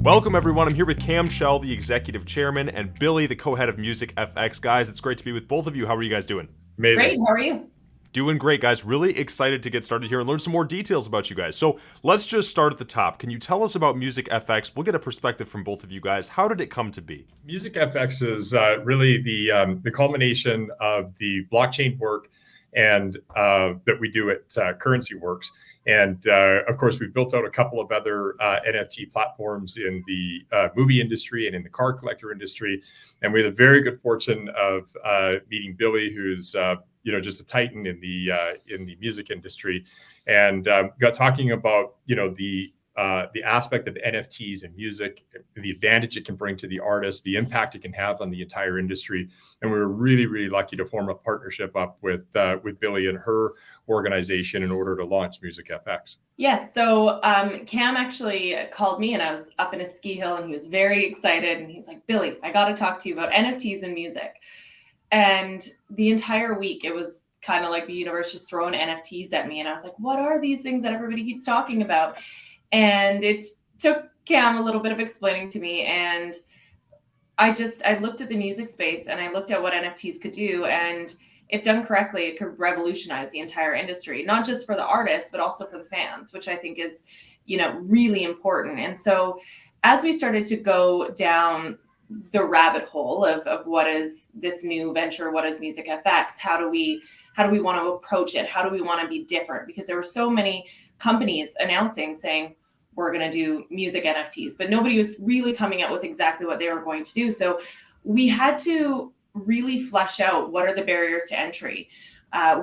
Welcome, everyone. I'm here with Chell, the executive chairman, and Billy, the co-head of MusicFX. Guys, it's great to be with both of you. How are you guys doing? Amazing. Great, how are you? Doing great, guys. Really excited to get started here and learn some more details about you guys. So let's just start at the top. Can you tell us about MusicFX? We'll get a perspective from both of you guys. How did it come to be? MusicFX is really the culmination of the blockchain work and that we do at CurrencyWorks. And of course, we've built out a couple of other NFT platforms in the movie industry and in the car collector industry. And we had the very good fortune of meeting Billy, who's just a titan in the music industry, and got talking about the aspect of NFTs and music, the advantage it can bring to the artist, the impact it can have on the entire industry. And we were really, really lucky to form a partnership up with Billy and her organization in order to launch MusicFX. Yes, so Cam actually called me and I was up in a ski hill and he was very excited and he's like, Billy, I got to talk to you about NFTs and music. And the entire week, it was kind of like the universe just throwing NFTs at me. And I was like, what are these things that everybody keeps talking about? And it took Cam a little bit of explaining to me. And I looked at the music space and I looked at what NFTs could do. And if done correctly, it could revolutionize the entire industry, not just for the artists, but also for the fans, which I think is, really important. And so as we started to go down the rabbit hole of what is this new venture, what is MusicFX, how do we want to approach it, how do we want to be different, because there were so many companies announcing saying we're going to do music NFTs, but nobody was really coming out with exactly what they were going to do. So we had to really flesh out what are the barriers to entry,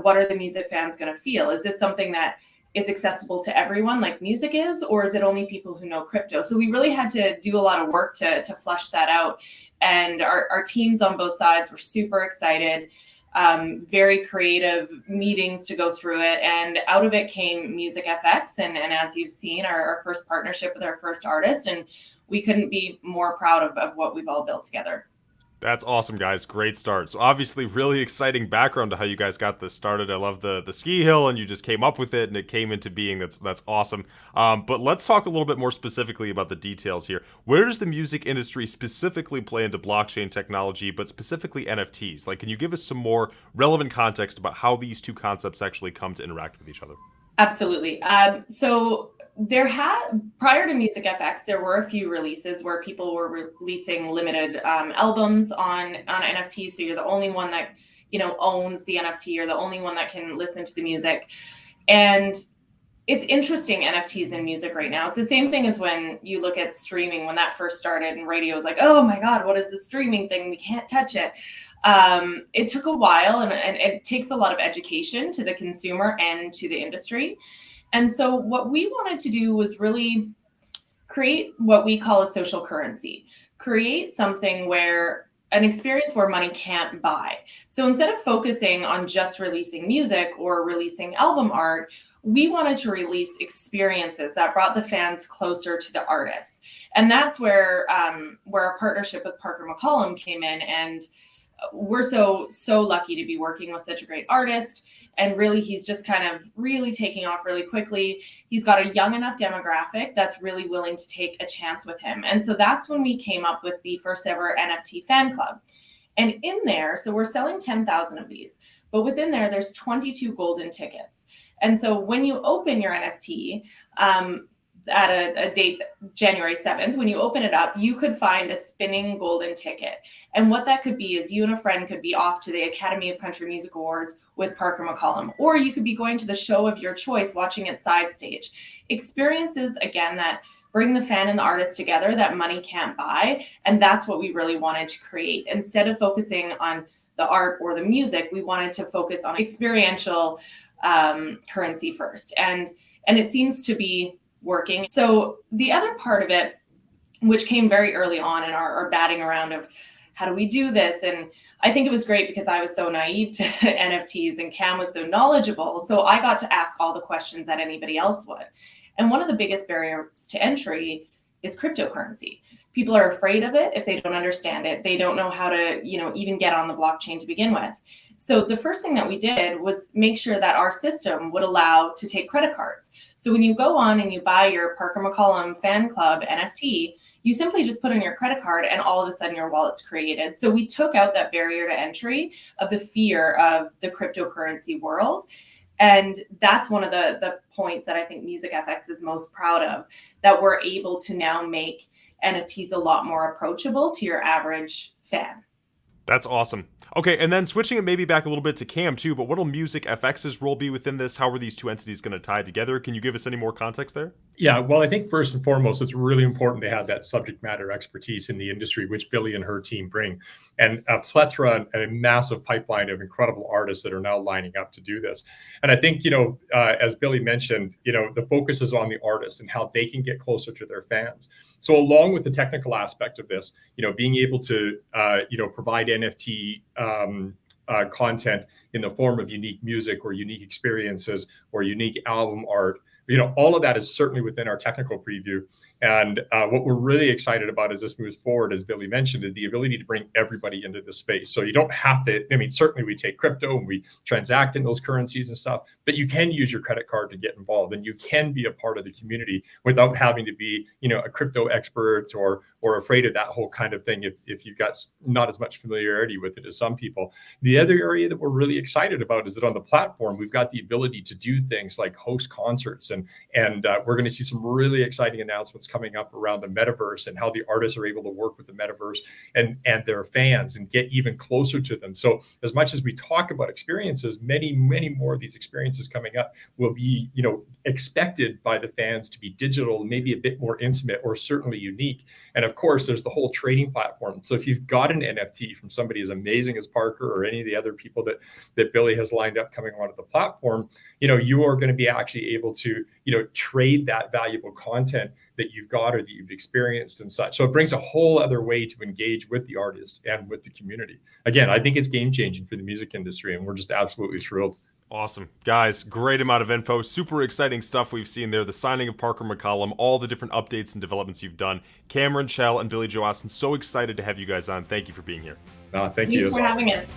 what are the music fans going to feel, is this something that is accessible to everyone like music is, or is it only people who know crypto? So we really had to do a lot of work to flesh that out. And our teams on both sides were super excited, very creative meetings to go through it. And out of it came MusicFX. And as you've seen, our first partnership with our first artist. And we couldn't be more proud of what we've all built together. That's awesome, guys. Great start. So obviously really exciting background to how you guys got this started. I love the ski hill and you just came up with it and it came into being. That's awesome. But let's talk a little bit more specifically about the details here. Where does the music industry specifically play into blockchain technology, but specifically NFTs? Like, can you give us some more relevant context about how these two concepts actually come to interact with each other? Absolutely. So prior to MusicFX, there were a few releases where people were releasing limited albums on NFTs. So you're the only one that owns the NFT. You're the only one that can listen to the music. And it's interesting, NFTs in music right now. It's the same thing as when you look at streaming, when that first started and radio was like, oh my God, what is this streaming thing? We can't touch it. It took a while and it takes a lot of education to the consumer and to the industry. And so what we wanted to do was really create what we call a social currency, create something where an experience where money can't buy. So instead of focusing on just releasing music or releasing album art, we wanted to release experiences that brought the fans closer to the artists. And that's where our partnership with Parker McCollum came in. And we're so lucky to be working with such a great artist. And really, he's just kind of really taking off really quickly. He's got a young enough demographic that's really willing to take a chance with him. And so that's when we came up with the first ever NFT fan club. And in there, so we're selling 10,000 of these, but within there's 22 golden tickets. And so when you open your NFT, at a date, January 7th, when you open it up, you could find a spinning golden ticket. And what that could be is you and a friend could be off to the Academy of Country Music Awards with Parker McCollum, or you could be going to the show of your choice, watching it side stage. Experiences, again, that bring the fan and the artist together that money can't buy. And that's what we really wanted to create. Instead of focusing on the art or the music, we wanted to focus on experiential currency first. And it seems to be working. So the other part of it, which came very early on in our batting around of how do we do this? And I think it was great because I was so naive to NFTs and Cam was so knowledgeable. So I got to ask all the questions that anybody else would. And one of the biggest barriers to entry is cryptocurrency. People are afraid of it if they don't understand it. They don't know how to, even get on the blockchain to begin with. So the first thing that we did was make sure that our system would allow to take credit cards. So when you go on and you buy your Parker McCollum fan club NFT, you simply just put in your credit card and all of a sudden your wallet's created. So we took out that barrier to entry of the fear of the cryptocurrency world. And that's one of the points that I think MusicFX is most proud of, that we're able to now make NFTs a lot more approachable to your average fan. That's awesome. Okay, and then switching it maybe back a little bit to Cam too, but what'll MusicFX's role be within this? How are these two entities going to tie together? Can you give us any more context there? Yeah, well, I think first and foremost, it's really important to have that subject matter expertise in the industry, which Billie and her team bring, and a plethora and a massive pipeline of incredible artists that are now lining up to do this. And I think, as Billie mentioned, the focus is on the artist and how they can get closer to their fans. So along with the technical aspect of this, being able to, provide NFT content in the form of unique music or unique experiences or unique album art, all of that is certainly within our technical preview. And what we're really excited about as this moves forward, as Billie mentioned, is the ability to bring everybody into the space. So you don't have to, certainly we take crypto and we transact in those currencies and stuff, but you can use your credit card to get involved, and you can be a part of the community without having to be, a crypto expert or afraid of that whole kind of thing if you've got not as much familiarity with it as some people. The other area that we're really excited about is that on the platform, we've got the ability to do things like host concerts, and we're going to see some really exciting announcements coming up around the metaverse and how the artists are able to work with the metaverse and their fans and get even closer to them. So as much as we talk about experiences, many, many more of these experiences coming up will be, expected by the fans to be digital, maybe a bit more intimate or certainly unique. And of course, there's the whole trading platform. So if you've got an NFT from somebody as amazing as Parker or any of the other people that Billie has lined up coming onto the platform, you are going to be actually able to, trade that valuable content that you've got or that you've experienced and such. So it brings a whole other way to engage with the artist and with the community. Again, I think it's game changing for the music industry, and we're just absolutely thrilled. Awesome. Guys, great amount of info. Super exciting stuff we've seen there. The signing of Parker McCollum, all the different updates and developments you've done. Cameron, Chell, and Billie-Jo Aasen, so excited to have you guys on. Thank you for being here. Thank you. Thanks for having us.